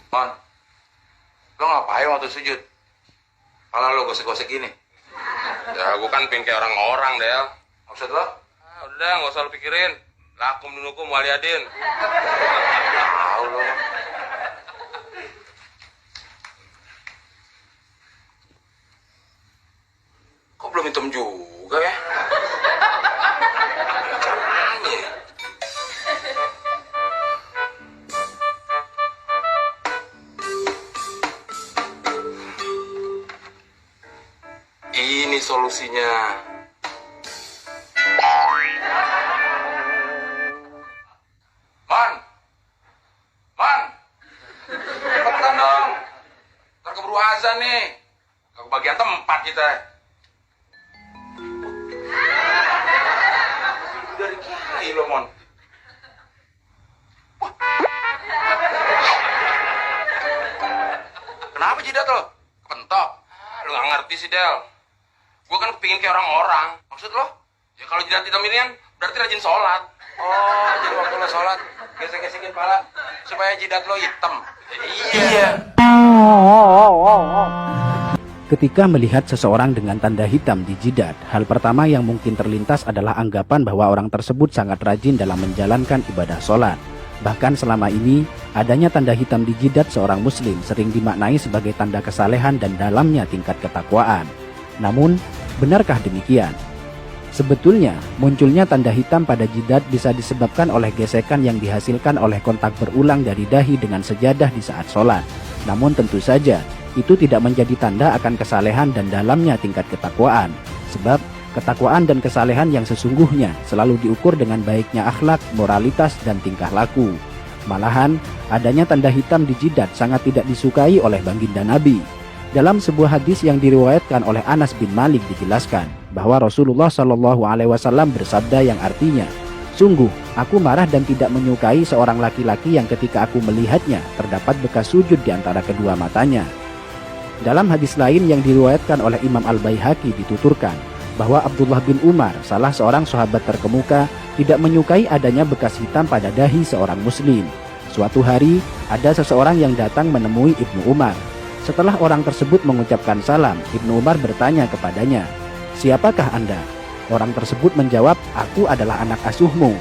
Mon, lo ngapain waktu sujud? Kalau lo gosek-gosek gini. Ya gue kan pengen kayak orang-orang Del. Maksud lo? Udah gak usah lo pikirin. Lakum dinukum waliadin. Tahu lo. Kok belum hitam juga ya? Caranya ya? Ini solusinya. Man, Man, cepetan dong. Ntar keburu azan nih. Gak kebagian tempat kita. Dari kiai lo, Mon. Wah. Kenapa jidat lo? Kepentok. Lu gak ngerti sih Del. Gue kan kepingin kayak orang-orang. Maksud lo? Ya kalau jidat hitam ini kan berarti rajin sholat. Oh, jadi waktu lo sholat gesek-gesekin pala supaya jidat lo hitam. Iya. Ketika melihat seseorang dengan tanda hitam di jidat, hal pertama yang mungkin terlintas adalah anggapan bahwa orang tersebut sangat rajin dalam menjalankan ibadah sholat. Bahkan selama ini, adanya tanda hitam di jidat seorang muslim sering dimaknai sebagai tanda kesalehan dan dalamnya tingkat ketakwaan. Namun, benarkah demikian? Sebetulnya, munculnya tanda hitam pada jidat bisa disebabkan oleh gesekan yang dihasilkan oleh kontak berulang dari dahi dengan sejadah di saat sholat. Namun tentu saja, itu tidak menjadi tanda akan kesalehan dan dalamnya tingkat ketakwaan. Sebab, ketakwaan dan kesalehan yang sesungguhnya selalu diukur dengan baiknya akhlak, moralitas, dan tingkah laku. Malahan, adanya tanda hitam di jidat sangat tidak disukai oleh baginda Nabi. Dalam sebuah hadis yang diriwayatkan oleh Anas bin Malik dijelaskan bahwa Rasulullah Shallallahu Alaihi Wasallam bersabda yang artinya, "Sungguh, aku marah dan tidak menyukai seorang laki-laki yang ketika aku melihatnya terdapat bekas sujud di antara kedua matanya." Dalam hadis lain yang diriwayatkan oleh Imam Al-Baihaqi dituturkan bahwa Abdullah bin Umar, salah seorang sahabat terkemuka, tidak menyukai adanya bekas hitam pada dahi seorang muslim. Suatu hari, ada seseorang yang datang menemui Ibnu Umar. Setelah orang tersebut mengucapkan salam, Ibnu Umar bertanya kepadanya, "Siapakah Anda?" Orang tersebut menjawab, "Aku adalah anak asuhmu."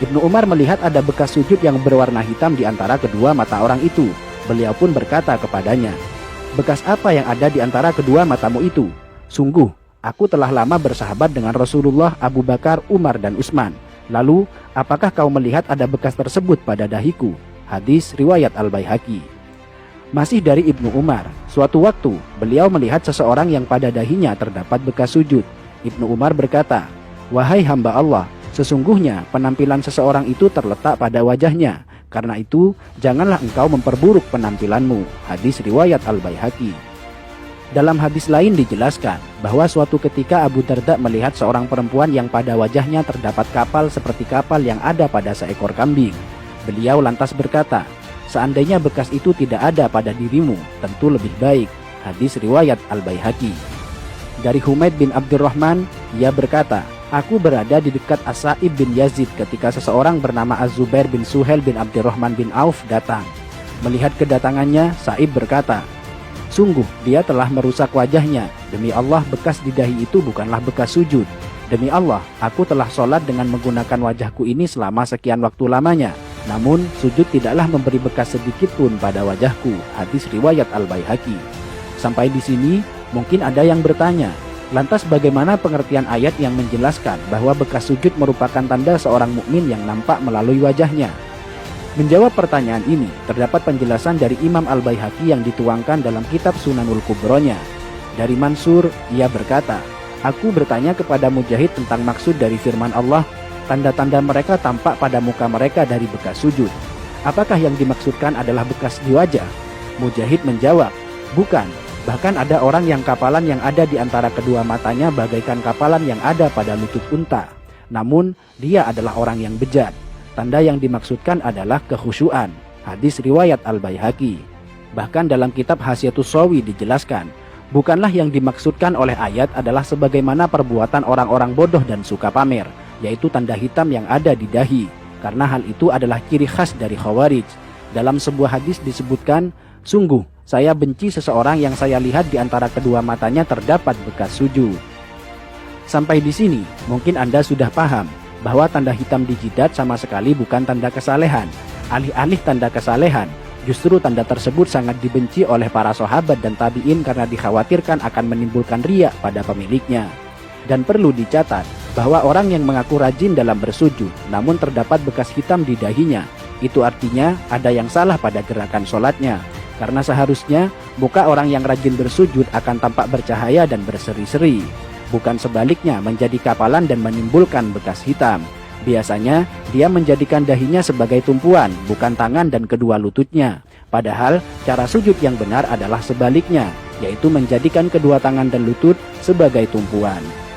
Ibnu Umar melihat ada bekas sujud yang berwarna hitam di antara kedua mata orang itu. Beliau pun berkata kepadanya, "Bekas apa yang ada di antara kedua matamu itu?" "Sungguh, aku telah lama bersahabat dengan Rasulullah, Abu Bakar, Umar, dan Utsman. Lalu, apakah kau melihat ada bekas tersebut pada dahiku?" Hadis riwayat Al-Baihaqi. Masih dari Ibnu Umar, suatu waktu beliau melihat seseorang yang pada dahinya terdapat bekas sujud. Ibnu Umar berkata, "Wahai hamba Allah, sesungguhnya penampilan seseorang itu terletak pada wajahnya. Karena itu, janganlah engkau memperburuk penampilanmu." Hadis riwayat Al-Baihaqi. Dalam hadis lain dijelaskan bahwa suatu ketika Abu Darda melihat seorang perempuan yang pada wajahnya terdapat kapal seperti kapal yang ada pada seekor kambing. Beliau lantas berkata, "Seandainya bekas itu tidak ada pada dirimu, tentu lebih baik." Hadis riwayat Al-Baihaqi. Dari Humaid bin Abdurrahman, ia berkata, "Aku berada di dekat As-Sa'ib bin Yazid ketika seseorang bernama Az-Zubair bin Suhail bin Abdurrahman bin Auf datang. Melihat kedatangannya, Sa'ib berkata, 'Sungguh dia telah merusak wajahnya. Demi Allah, bekas di dahi itu bukanlah bekas sujud. Demi Allah, aku telah sholat dengan menggunakan wajahku ini selama sekian waktu lamanya. Namun, sujud tidaklah memberi bekas sedikit pun pada wajahku." Hadis riwayat Al-Baihaqi. Sampai di sini, mungkin ada yang bertanya, lantas bagaimana pengertian ayat yang menjelaskan bahwa bekas sujud merupakan tanda seorang mukmin yang nampak melalui wajahnya? Menjawab pertanyaan ini, terdapat penjelasan dari Imam Al-Baihaqi yang dituangkan dalam kitab Sunanul Kubronya. Dari Mansur, ia berkata, "Aku bertanya kepada Mujahid tentang maksud dari firman Allah, tanda-tanda mereka tampak pada muka mereka dari bekas sujud. Apakah yang dimaksudkan adalah bekas di wajah?" Mujahid menjawab, "Bukan, bahkan ada orang yang kapalan yang ada di antara kedua matanya bagaikan kapalan yang ada pada lutut unta. Namun, dia adalah orang yang bejat. Tanda yang dimaksudkan adalah kekhusyuan." Hadis riwayat Al-Baihaqi. Bahkan dalam kitab Hasyiatus Shawi dijelaskan, bukanlah yang dimaksudkan oleh ayat adalah sebagaimana perbuatan orang-orang bodoh dan suka pamer, yaitu tanda hitam yang ada di dahi, karena hal itu adalah ciri khas dari Khawarij. Dalam sebuah hadis disebutkan, "Sungguh, saya benci seseorang yang saya lihat di antara kedua matanya terdapat bekas sujud." Sampai di sini, mungkin Anda sudah paham bahwa tanda hitam di jidat sama sekali bukan tanda kesalehan. Alih-alih tanda kesalehan, justru tanda tersebut sangat dibenci oleh para sahabat dan tabi'in karena dikhawatirkan akan menimbulkan riya pada pemiliknya. Dan perlu dicatat bahwa orang yang mengaku rajin dalam bersujud namun terdapat bekas hitam di dahinya, itu artinya ada yang salah pada gerakan sholatnya. Karena seharusnya muka orang yang rajin bersujud akan tampak bercahaya dan berseri-seri, bukan sebaliknya menjadi kapalan dan menimbulkan bekas hitam. Biasanya dia menjadikan dahinya sebagai tumpuan, bukan tangan dan kedua lututnya. Padahal cara sujud yang benar adalah sebaliknya, yaitu menjadikan kedua tangan dan lutut sebagai tumpuan.